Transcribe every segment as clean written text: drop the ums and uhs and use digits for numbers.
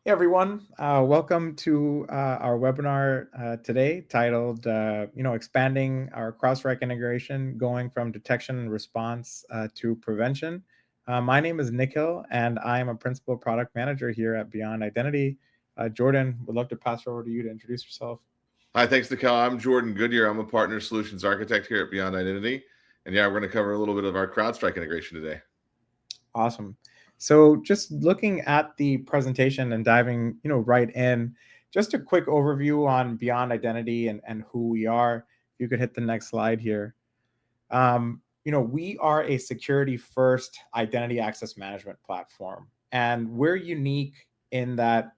Hey everyone, welcome to our webinar today titled, expanding our CrowdStrike integration, going from detection and response to prevention. My name is Nikhil, and I am a principal product manager here at Beyond Identity. Jordan, would love to pass it over to you to introduce yourself. Hi, thanks, Nicole. I'm Jordan Goodyear. I'm a partner solutions architect here at Beyond Identity. And yeah, we're going to cover a little bit of our CrowdStrike integration today. Awesome. So just looking at the presentation and diving, right in, just a quick overview on Beyond Identity and who we are. If you could hit the next slide here. We are a security first identity access management platform, and we're unique in that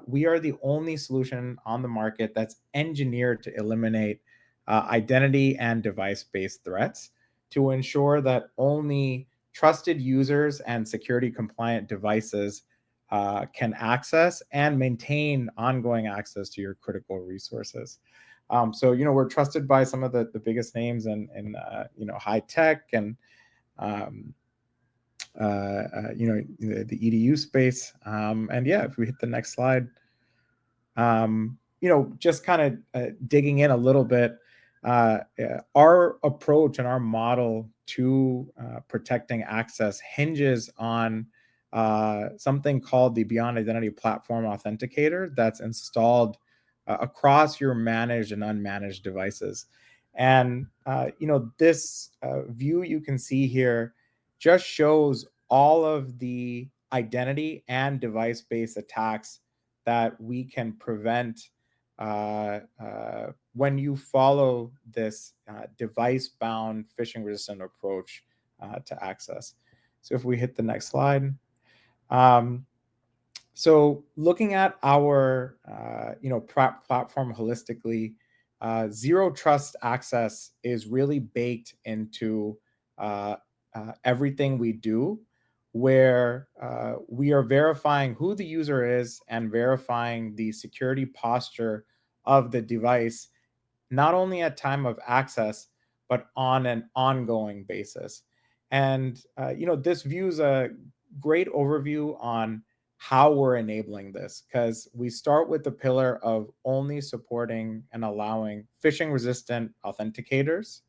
we are the only solution on the market that's engineered to eliminate identity and device based threats to ensure that only trusted users and security compliant devices can access and maintain ongoing access to your critical resources. We're trusted by some of the biggest names in high tech and um, the EDU space. And yeah, if we hit the next slide, just kind of digging in a little bit, our approach and our model to protecting access hinges on something called the Beyond Identity Platform Authenticator that's installed across your managed and unmanaged devices. And this view you can see here just shows all of the identity and device-based attacks that we can prevent when you follow this device-bound phishing-resistant approach to access. So if we hit the next slide. Um, so looking at our platform holistically, zero trust access is really baked into uh, everything we do, where we are verifying who the user is and verifying the security posture of the device, not only at time of access, but on an ongoing basis. And this views a great overview on how we're enabling this, because we start with the pillar of only supporting and allowing phishing resistant authenticators,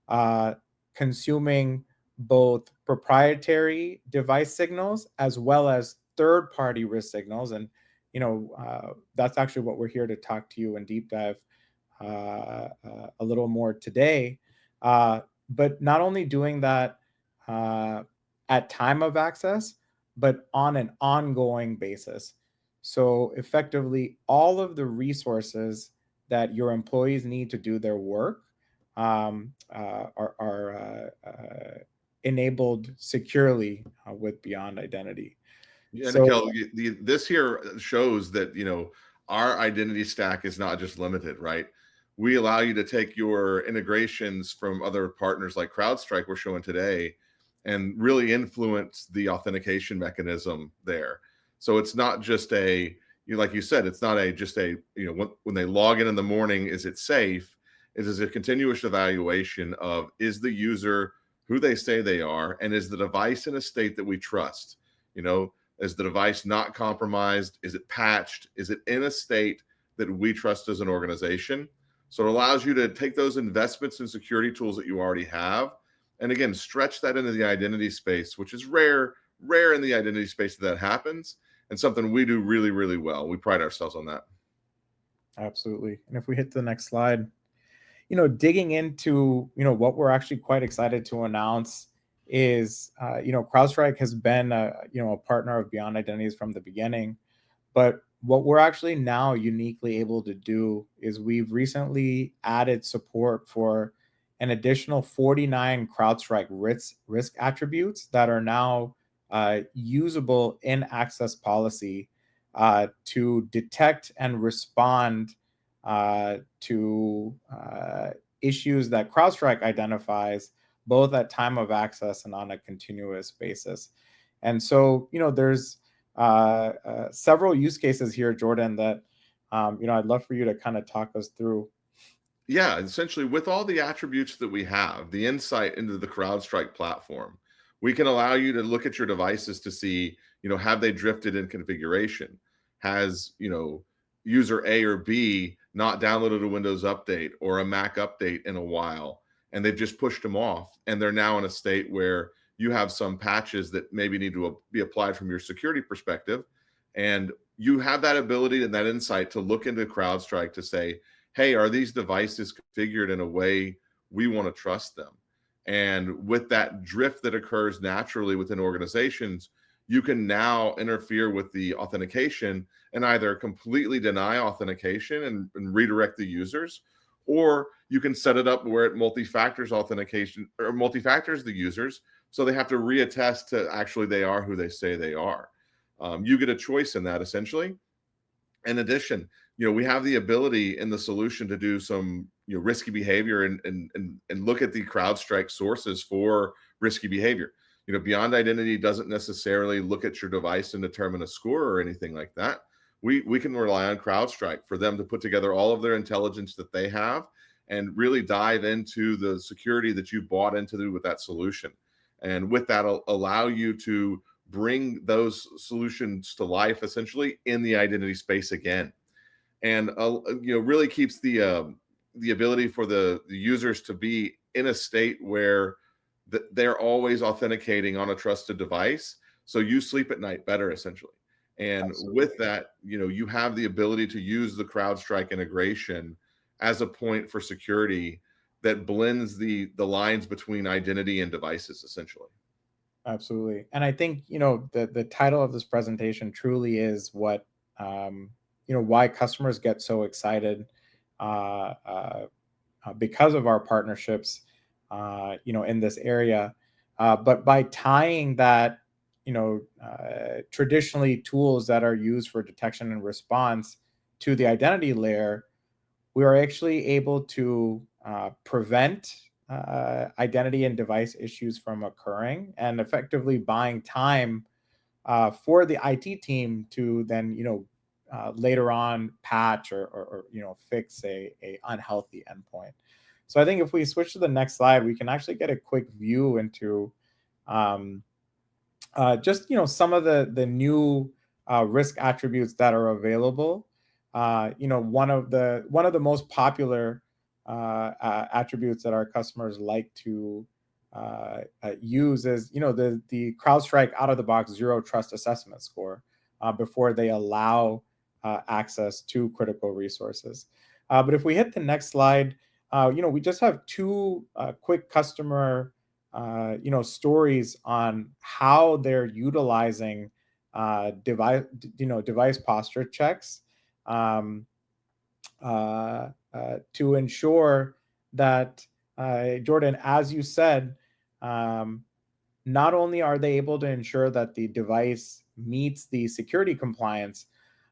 uh, consuming both proprietary device signals as well as third party risk signals. And that's actually what we're here to talk to you and deep dive a little more today. But not only doing that uh, at time of access, but on an ongoing basis. So effectively, all of the resources that your employees need to do their work are enabled securely with Beyond Identity. Yeah, So Nicole, this here shows that, our identity stack is not just limited, right? We allow you to take your integrations from other partners like CrowdStrike, we're showing today, and really influence the authentication mechanism there. So it's not just like you said, it's not just when they log in the morning, is it safe? It is a continuous evaluation of, is the user who they say they are, and is the device in a state that we trust? You know, is the device not compromised? Is it patched? Is it in a state that we trust as an organization? So it allows you to take those investments in security tools that you already have, and again, stretch that into the identity space, which is rare in the identity space that happens, and something we do really, really well. We pride ourselves on that. absolutely. And if we hit the next slide, digging into, what we're actually quite excited to announce is, CrowdStrike has been a partner of Beyond Identities from the beginning. But what we're actually now uniquely able to do is we've recently added support for an additional 49 CrowdStrike risk attributes that are now usable in access policy to detect and respond to issues that CrowdStrike identifies both at time of access and on a continuous basis. And so, there's several use cases here, Jordan, that I'd love for you to kind of talk us through. Yeah, essentially, with all the attributes that we have, the insight into the CrowdStrike platform, we can allow you to look at your devices to see, have they drifted in configuration? Has, user A or B not downloaded a Windows update or a Mac update in a while, and they've just pushed them off, and they're now in a state where you have some patches that maybe need to be applied from your security perspective, and you have that ability and that insight to look into CrowdStrike to say, hey, are these devices configured in a way we want to trust them? And with that drift that occurs naturally within organizations, you can now interfere with the authentication and either completely deny authentication and redirect the users, or you can set it up where it multi-factors authentication or multi-factors the users, so they have to reattest to actually they are who they say they are. You get a choice in that essentially. In addition, we have the ability in the solution to do some risky behavior and look at the CrowdStrike sources for risky behavior. Beyond Identity doesn't necessarily look at your device and determine a score or anything like that. We can rely on CrowdStrike for them to put together all of their intelligence that they have and really dive into the security that you bought into with that solution. And with that, allow you to bring those solutions to life essentially in the identity space again, and really keeps the ability for the users to be in a state where they're always authenticating on a trusted device, so you sleep at night better essentially. And with Absolutely. that, you have the ability to use the CrowdStrike integration as a point for security that blends the lines between identity and devices essentially. Absolutely. And I think, the title of this presentation truly is what, why customers get so excited, uh, uh, because of our partnerships, in this area. But by tying that, traditionally tools that are used for detection and response to the identity layer, we are actually able to prevent identity and device issues from occurring, and effectively buying time for the IT team to then, later on patch or fix a unhealthy endpoint. So I think if we switch to the next slide, we can actually get a quick view into um, just some of the new risk attributes that are available. One of the most popular attributes that our customers like to use is the CrowdStrike out of the box zero trust assessment score before they allow access to critical resources. But if we hit the next slide, we just have two quick customer stories on how they're utilizing device posture checks, um, to ensure that, Jordan, as you said, um, not only are they able to ensure that the device meets the security compliance,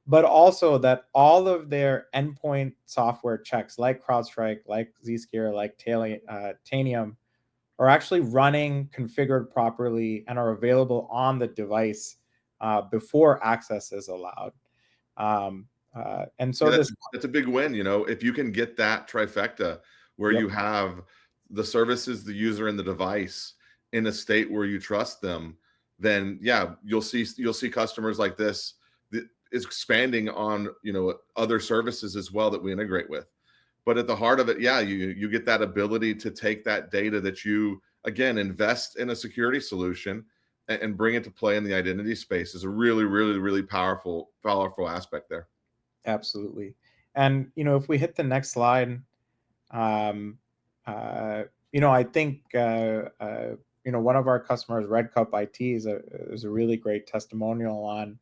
but also that all of their endpoint software checks, like CrowdStrike, like Zscaler, like Tanium, are actually running, configured properly, and are available on the device before access is allowed. Um, and so Yeah, this, that's a big win, if you can get that trifecta where yep, you have the services, the user, and the device in a state where you trust them, then yeah, you'll see customers like this that is expanding on, other services as well that we integrate with. But at the heart of it, yeah, you get that ability to take that data that you again invest in a security solution and bring it to play in the identity space is a really, really, really powerful aspect there. absolutely. And if we hit the next slide, um, I think one of our customers, Red Cup IT, is a really great testimonial on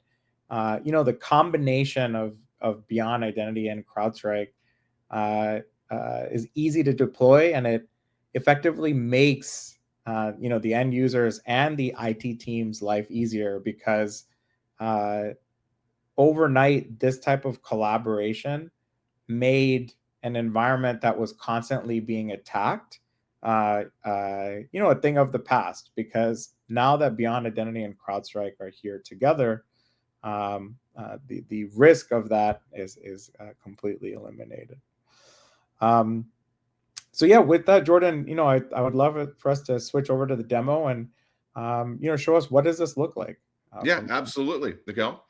the combination of Beyond Identity and CrowdStrike uh, is easy to deploy, and it effectively makes the end users and the IT team's life easier, because uh, overnight this type of collaboration made an environment that was constantly being attacked a thing of the past, because now that Beyond Identity and CrowdStrike are here together, the risk of that is completely eliminated. Um, so yeah, with that, Jordan, I would love it for us to switch over to the demo and show us what does this look like. Yeah, from. absolutely, Nicole.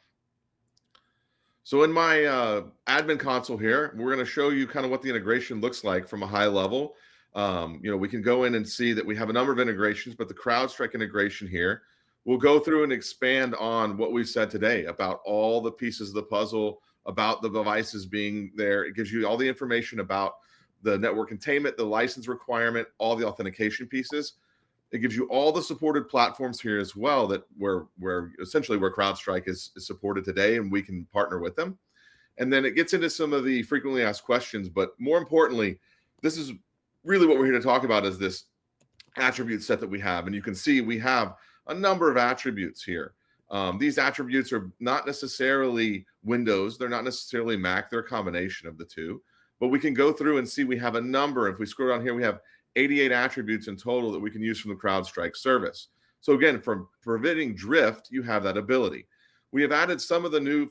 So in my admin console here, we're going to show you kind of what the integration looks like from a high level. We can go in and see that we have a number of integrations, but the CrowdStrike integration here, we'll go through and expand on what we've said today about all the pieces of the puzzle, about the devices being there. It gives you all the information about the network containment, the license requirement, all the authentication pieces. It gives you all the supported platforms here as well, that where essentially where CrowdStrike is supported today, and we can partner with them. And then it gets into some of the frequently asked questions, but more importantly, this is really what we're here to talk about, is this attribute set that we have. And you can see we have a number of attributes here. These attributes are not necessarily Windows, they're not necessarily Mac, they're a combination of the two. But we can go through and see we have a number. If we scroll down here, we have 88 attributes in total that we can use from the CrowdStrike service. So again, from preventing drift, you have that ability. We have added some of the new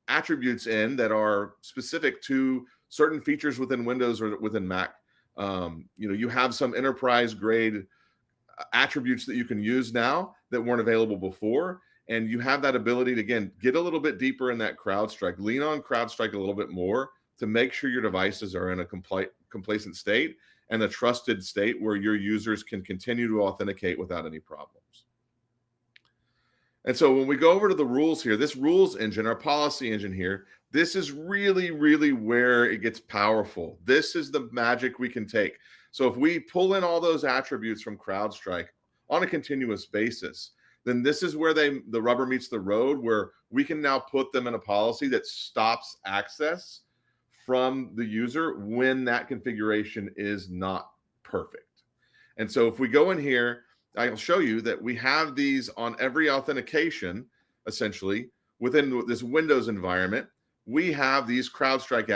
attributes in that are specific to certain features within Windows or within Mac. You have some enterprise grade attributes that you can use now that weren't available before. And you have that ability to, again, get a little bit deeper in that CrowdStrike, lean on CrowdStrike a little bit more to make sure your devices are in a complacent state and a trusted state where your users can continue to authenticate without any problems. And so when we go over to the rules here, this rules engine, our policy engine here, this is really, really where it gets powerful. This is the magic we can take. So if we pull in all those attributes from CrowdStrike on a continuous basis, then this is where the rubber meets the road, where we can now put them in a policy that stops access from the user when that configuration is not perfect. And so if we go in here, I'll show you that we have these on every authentication, essentially, within this Windows environment. We have these CrowdStrike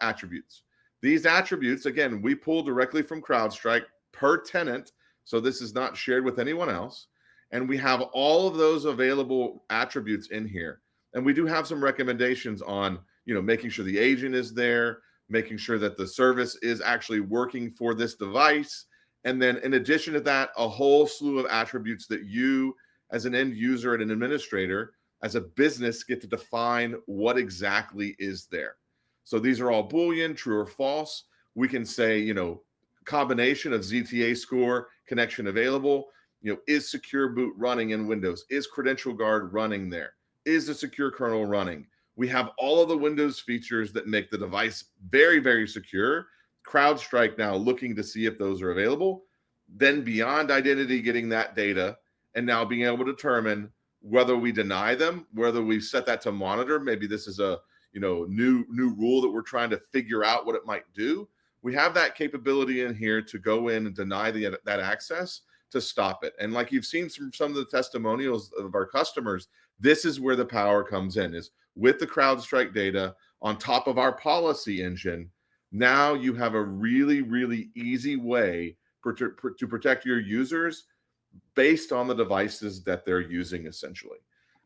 attributes. These attributes, again, we pull directly from CrowdStrike per tenant, so this is not shared with anyone else. And we have all of those available attributes in here. And we do have some recommendations on, making sure the agent is there, making sure that the service is actually working for this device. And then in addition to that, a whole slew of attributes that you as an end user and an administrator, as a business, get to define what exactly is there. So these are all Boolean, true or false. We can say, combination of ZTA score, connection available, is secure boot running in Windows? Is credential guard running there? Is the secure kernel running? We have all of the Windows features that make the device very, very secure. CrowdStrike now looking to see if those are available. Then beyond identity, getting that data and now being able to determine whether we deny them, whether we set that to monitor. Maybe this is a new rule that we're trying to figure out what it might do. We have that capability in here to go in and deny that access to stop it. And like you've seen from some of the testimonials of our customers, this is where the power comes in, is with the CrowdStrike data on top of our policy engine. Now you have a really, really easy way to protect your users based on the devices that they're using, essentially.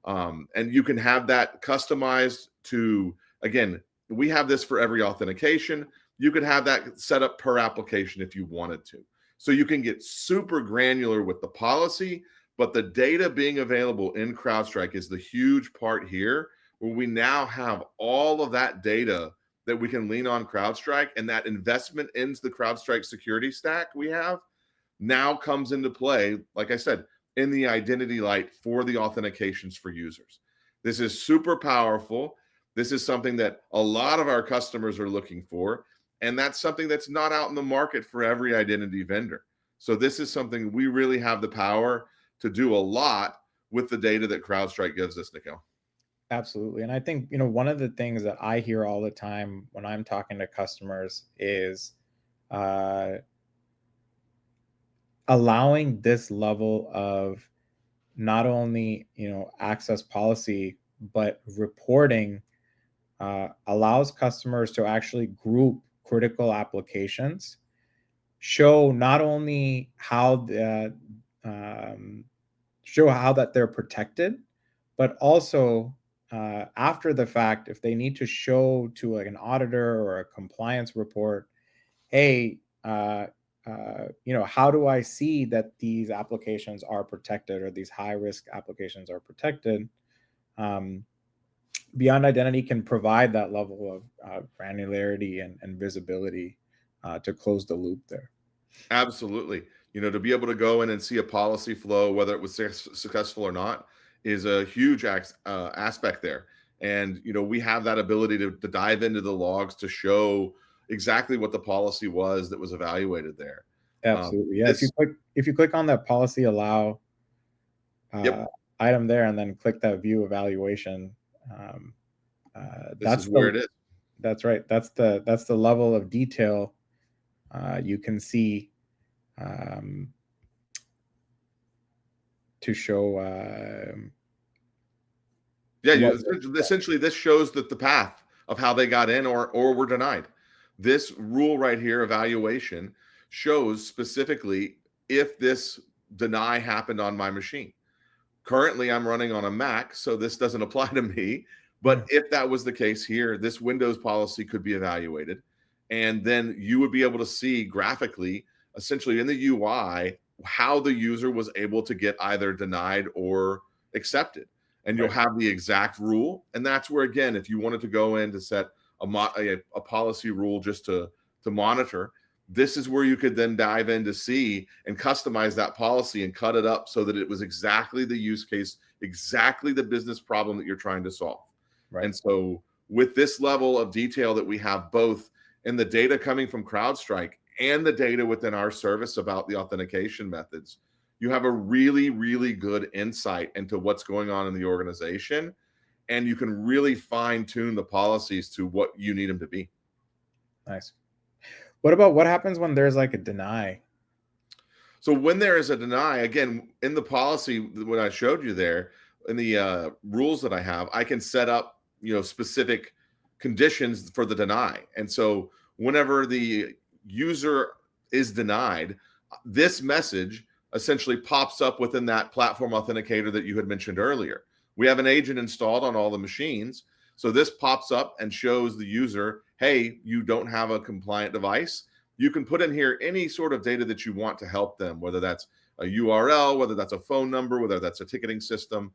And you can have that customized to, again, we have this for every authentication. You could have that set up per application if you wanted to. So you can get super granular with the policy, but the data being available in CrowdStrike is the huge part here, where we now have all of that data that we can lean on CrowdStrike, and that investment into the CrowdStrike security stack we have now comes into play, like I said, in the identity light for the authentications for users. This is super powerful. This is something that a lot of our customers are looking for, and that's something that's not out in the market for every identity vendor. So this is something we really have the power to do a lot with the data that CrowdStrike gives us, Nikhil. Absolutely. And I think, one of the things that I hear all the time when I'm talking to customers is allowing this level of not only, access policy, but reporting allows customers to actually group critical applications, show not only how show how that they're protected, but also after the fact, if they need to show to like an auditor or a compliance report, hey, how do I see that these applications are protected, or these high risk applications are protected? Um, Beyond Identity can provide that level of granularity and visibility to close the loop there. Absolutely. To be able to go in and see a policy flow, whether it was successful or not, is a huge aspect there. And we have that ability to dive into the logs to show exactly what the policy was that was evaluated there. Absolutely, yeah. This, If you click on that policy allow uh, yep, item there, and then click that view evaluation, um, this is that's where the it is. that's right. That's the level of detail you can see um, to show Yeah, what. essentially this shows that the path of how they got in or were denied. This rule right here, evaluation, shows specifically if this deny happened on my machine. Currently, I'm running on a Mac, so this doesn't apply to me. But Hmm. if that was the case here, this Windows policy could be evaluated. And then you would be able to see graphically, essentially in the UI, how the user was able to get either denied or accepted. And you'll Right, have the exact rule. And that's where, again, if you wanted to go in to set a policy rule just to monitor, this is where you could then dive in to see and customize that policy and cut it up so that it was exactly the use case, exactly the business problem that you're trying to solve. right. And so, with this level of detail that we have both in the data coming from CrowdStrike and the data within our service about the authentication methods, you have a really, really good insight into what's going on in the organization. And you can really fine tune the policies to what you need them to be. Nice. What happens when there's like a deny? So when there is a deny, again, in the policy, what I showed you there, in the rules that I have, I can set up, specific conditions for the deny. And so whenever the user is denied, this message essentially pops up within that platform authenticator that you had mentioned earlier. We have an agent installed on all the machines. So this pops up and shows the user, hey, you don't have a compliant device. You can put in here any sort of data that you want to help them, whether that's a URL, whether that's a phone number, whether that's a ticketing system.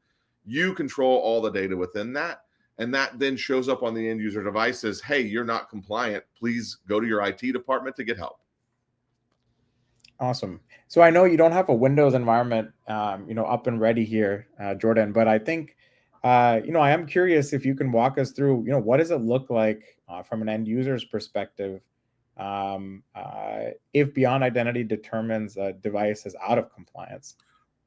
You control all the data within that. And that then shows up on the end user device as, hey, you're not compliant. Please go to your IT department to get help. Awesome. So I know you don't have a Windows environment, up and ready here, Jordan, but I think, I am curious if you can walk us through, what does it look like from an end user's perspective if Beyond Identity determines a device is out of compliance?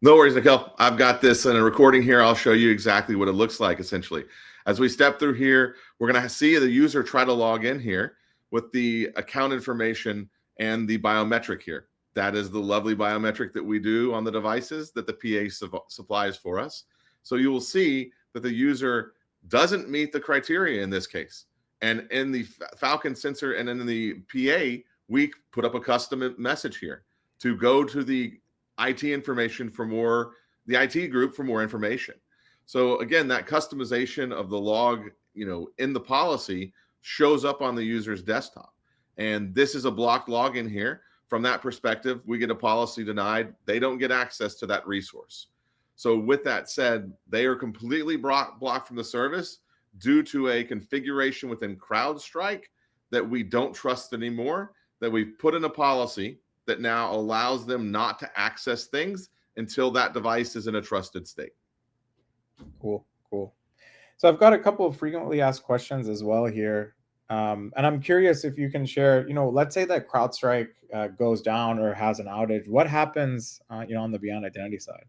No worries, Nikhil. I've got this in a recording here. I'll show you exactly what it looks like, essentially. As we step through here, we're going to see the user try to log in here with the account information and the biometric here. That is the lovely biometric that we do on the devices that the PA supplies for us. So you will see that the user doesn't meet the criteria in this case. And in the Falcon sensor and in the PA, we put up a custom message here to go to the IT information for more, the IT group for more information. So again, that customization of the log, in the policy shows up on the user's desktop. And this is a blocked login here. From that perspective, we get a policy denied. They don't get access to that resource. So with that said, they are completely blocked from the service due to a configuration within CrowdStrike that we don't trust anymore, that we've put in a policy that now allows them not to access things until that device is in a trusted state. Cool, cool. So I've got a couple of frequently asked questions as well here. And I'm curious if you can share, let's say that CrowdStrike goes down or has an outage. What happens, on the Beyond Identity side?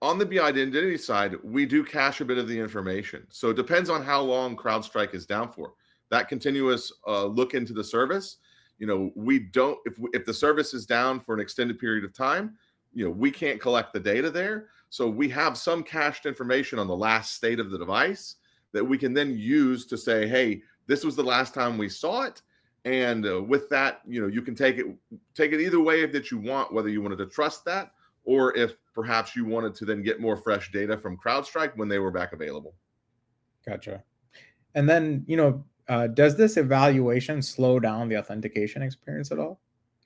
On the identity side, we do cache a bit of the information. So it depends on how long CrowdStrike is down for. That continuous look into the service, we don't, if the service is down for an extended period of time, we can't collect the data there. So we have some cached information on the last state of the device that we can then use to say, hey, this was the last time we saw it. And with that, you can take it either way that you want, whether you wanted to trust that or if perhaps you wanted to then get more fresh data from CrowdStrike when they were back available. Gotcha. And then, does this evaluation slow down the authentication experience at all?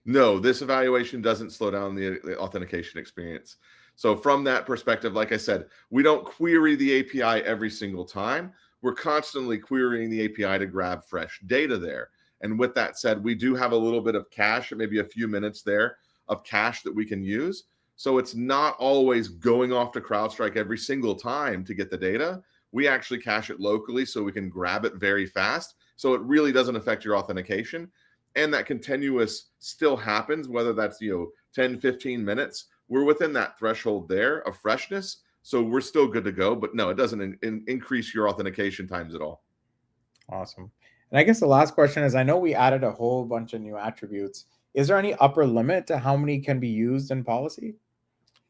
No, this evaluation doesn't slow down the authentication experience. So from that perspective, like I said, we don't query the API every single time. We're constantly querying the API to grab fresh data there. And with that said, we do have a little bit of cache, maybe a few minutes there of cache that we can use. So it's not always going off to CrowdStrike every single time to get the data. We actually cache it locally so we can grab it very fast. So it really doesn't affect your authentication, and that continuous still happens, whether that's 10 15 minutes. We're within that threshold there of freshness, so we're still good to go. But no, it doesn't increase your authentication times at all. Awesome. And I guess the last question is, I know we added a whole bunch of new attributes. Is there any upper limit to how many can be used in policy?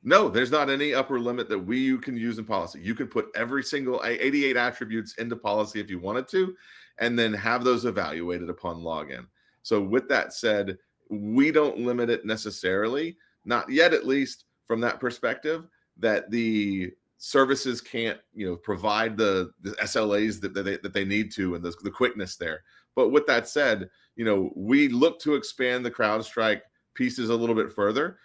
No, there's not any upper limit that you can use in policy. You can put every single 88 attributes into policy if you wanted to, and then have those evaluated upon login. So with that said, we don't limit it necessarily, not yet at least from that perspective, that the services can't provide the SLAs that they need to, and the quickness there. But with that said, we look to expand the CrowdStrike pieces a little bit further.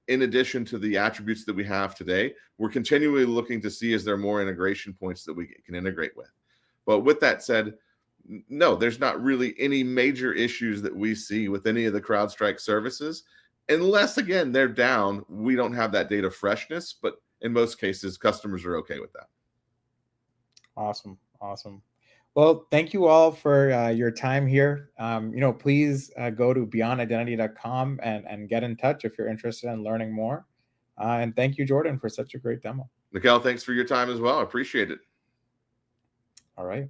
In addition to the attributes that we have today, we're continually looking to see, is there more integration points that we can integrate with. But with that said, no, there's not really any major issues that we see with any of the CrowdStrike services, unless again they're down. We don't have that data freshness, but in most cases, customers are okay with that. Awesome. Awesome. Well, thank you all for your time here. Please go to beyondidentity.com and get in touch if you're interested in learning more. And thank you, Jordan, for such a great demo. Mikhail, thanks for your time as well. I appreciate it. All right.